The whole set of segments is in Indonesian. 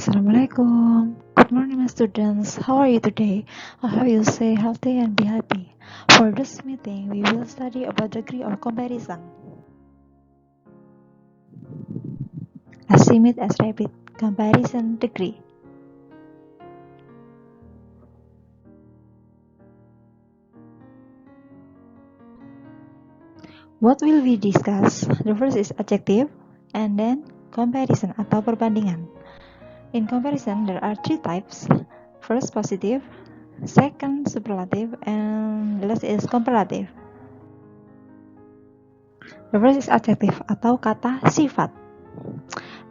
Assalamualaikum. Good morning, my students. How are you today? I hope you stay healthy and be happy. For this meeting, we will study about degree of comparison. As simple as rapid comparison degree. What will we discuss? The first is adjective, and then comparison atau perbandingan. In comparison, there are three types. First, positive. Second, superlative, and the last is comparative. The first is adjective atau kata sifat.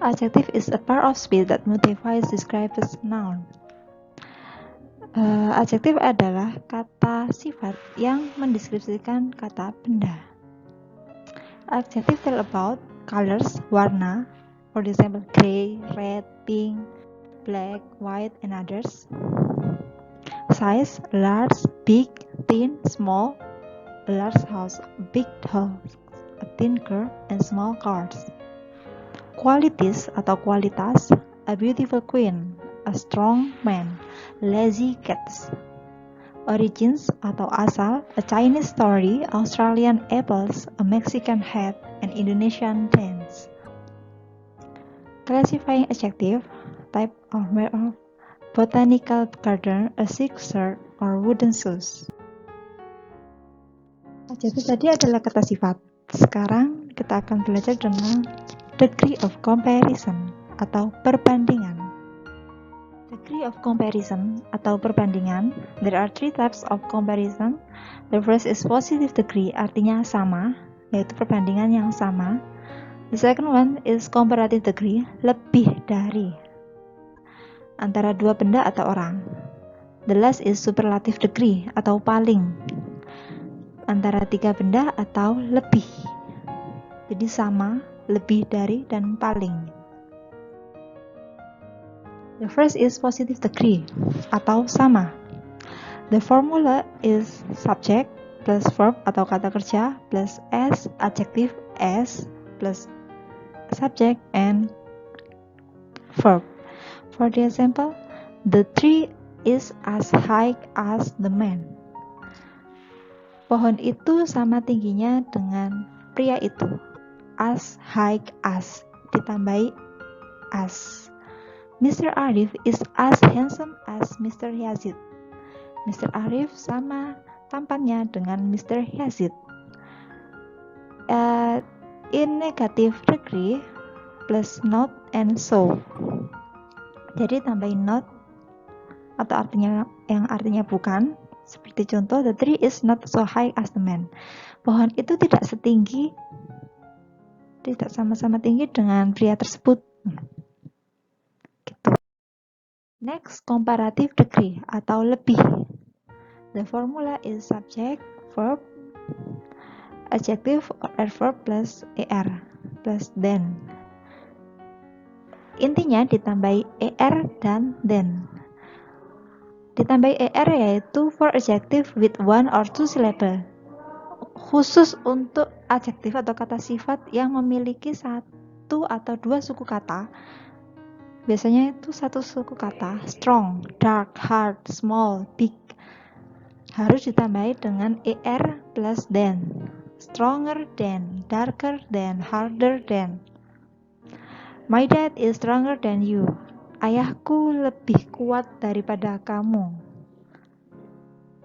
Adjective is a part of speech that modifies describes noun. Adjektif adalah kata sifat yang mendeskripsikan kata benda. Adjective tell about colors, warna, for example gray, red, pink, black, white, and others. Size, large, big, thin, small, a large house, a big house, a thin car, and small cars. Qualities atau kualitas, a beautiful queen, a strong man, lazy cats. Origins atau asal, a Chinese story, Australian apples, a Mexican hat, and Indonesian dance. Classifying adjective, type or made of, botanical garden, a silk shirt, or wooden shoes. Adjektif tadi adalah kata sifat. Sekarang kita akan belajar tentang degree of comparison atau perbandingan. Degree of comparison atau perbandingan, there are three types of comparison. The first is positive degree, artinya sama, yaitu perbandingan yang sama. The second one is comparative degree, lebih dari, antara dua benda atau orang. The last is superlative degree atau paling, antara tiga benda atau lebih. Jadi sama, lebih dari, dan paling. The first is positive degree atau sama. The formula is subject plus verb atau kata kerja plus s, adjective s plus subject and verb. For the example, the tree is as high as the man. Pohon itu sama tingginya dengan pria itu. As high as, ditambahi as. Mr. Arif is as handsome as Mr. Yazid. Mr. Arif sama tampannya dengan Mr. Yazid. In negative degree plus not and so. Jadi tambahin not atau yang artinya bukan. Seperti contoh, the tree is not so high as the man. Pohon itu tidak sama-sama tinggi dengan pria tersebut. Gitu. Next, comparative degree atau lebih. The formula is subject, verb, adjective or adverb plus er plus then. Intinya ditambahi er dan then. Ditambahi er yaitu for adjective with one or two syllable. Khusus untuk adjektif atau kata sifat yang memiliki satu atau dua suku kata. Biasanya itu satu suku kata, strong, dark, hard, small, big. Harus ditambahi dengan er plus than. Stronger than, darker than, harder than. My dad is stronger than you. Ayahku lebih kuat daripada kamu.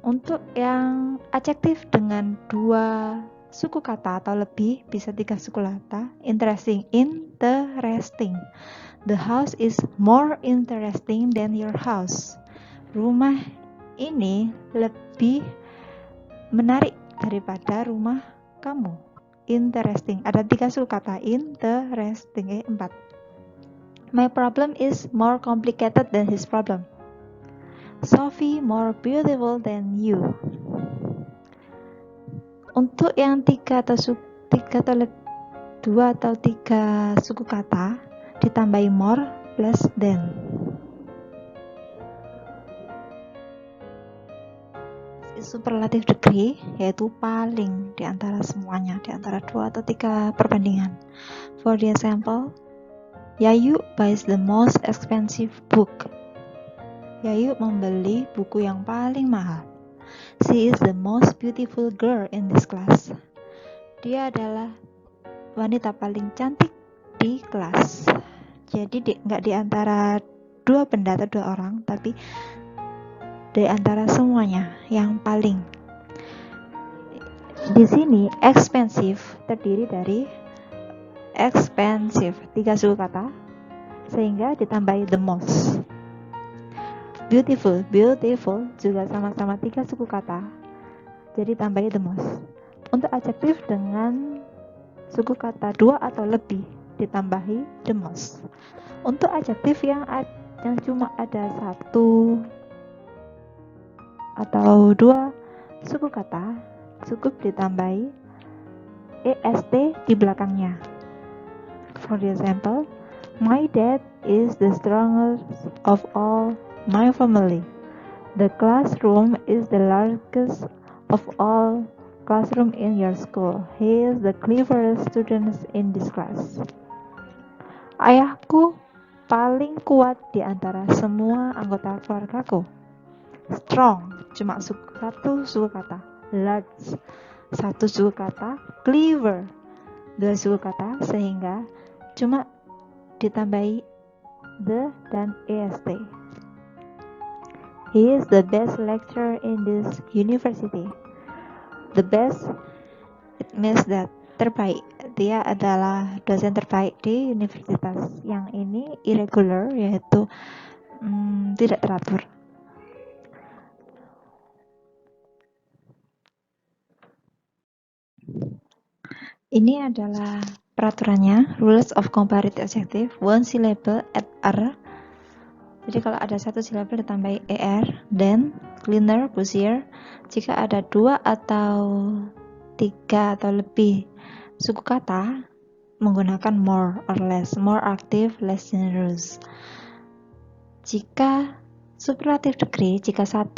Untuk yang adjektif dengan dua suku kata atau lebih, bisa tiga suku kata. Interesting, interesting. The house is more interesting than your house. Rumah ini lebih menarik daripada rumah kamu. Interesting. Ada tiga suku kata. Interesting. 4. My problem is more complicated than his problem. Sophie more beautiful than you. Untuk yang dua atau tiga suku kata ditambahi more plus than. Superlative degree yaitu paling di antara semuanya, di antara dua atau tiga perbandingan. For the example, Yayu buys the most expensive book. Yayu membeli buku yang paling mahal. She is the most beautiful girl in this class. Dia adalah wanita paling cantik di kelas. Jadi nggak di antara dua benda atau dua orang, tapi di antara semuanya yang paling. Di sini expensive terdiri dari expensive 3 suku kata sehingga ditambahi the most. Beautiful juga sama-sama 3 suku kata, jadi tambahi the most. Untuk adjektif dengan suku kata 2 atau lebih ditambahi the most. Untuk adjektif yang cuma ada 1 atau 2 suku kata, cukup ditambahi est di belakangnya. For example, my dad is the strongest of all my family. The classroom is the largest of all classroom in your school. He is the cleverest student in this class. Ayahku paling kuat di antara semua anggota keluargaku. Strong cuma 1 suku kata, large 1 suku kata, clever 2 suku kata, sehingga cuma ditambahi the dan est. He is the best lecturer in this university. The best, it means that terbaik. Dia adalah dosen terbaik di universitas. Yang ini irregular, yaitu tidak teratur. Ini adalah peraturannya, rules of comparative adjective, 1 syllable add er. Jadi kalau ada 1 syllable ditambahi er, then, cleaner, busier. Jika ada 2 atau 3 atau lebih suku kata, menggunakan more or less, more active, less generous. Jika superlative degree, jika 1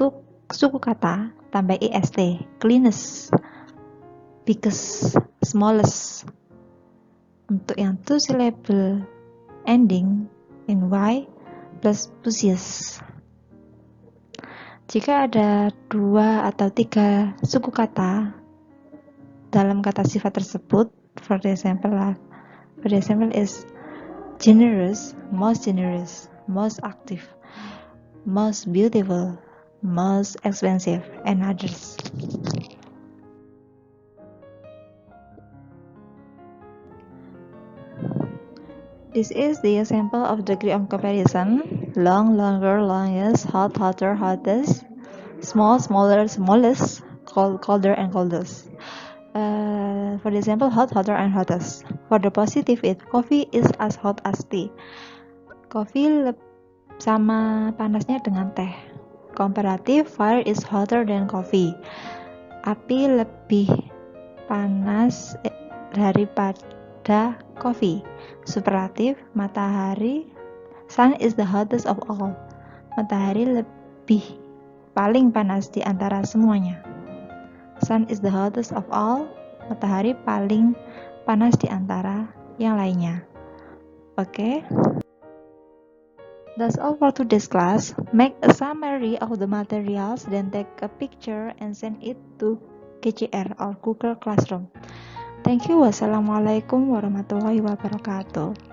suku kata tambah est, cleanest, biggest, smallest. Untuk yang 2 syllable ending in y plus busiest. Jika ada 2 atau 3 suku kata dalam kata sifat tersebut, for example is generous, most active, most beautiful, most expensive, and others. This is the example of degree of comparison. Long, longer, longest, hot, hotter, hottest, small, smaller, smallest, cold, colder, and coldest. For example, hot, hotter, and hottest. For the positive, coffee is as hot as tea. Coffee sama panasnya dengan teh. Comparative, fire is hotter than coffee. Api lebih panas daripada coffee. Superlative, matahari, sun is the hottest of all. Matahari paling panas di antara semuanya. Sun is the hottest of all. Matahari paling panas di antara yang lainnya. Okay? That's all for today's class. Make a summary of the materials, then take a picture and send it to KCR or Google Classroom. Thank you. Wassalamualaikum warahmatullahi wabarakatuh.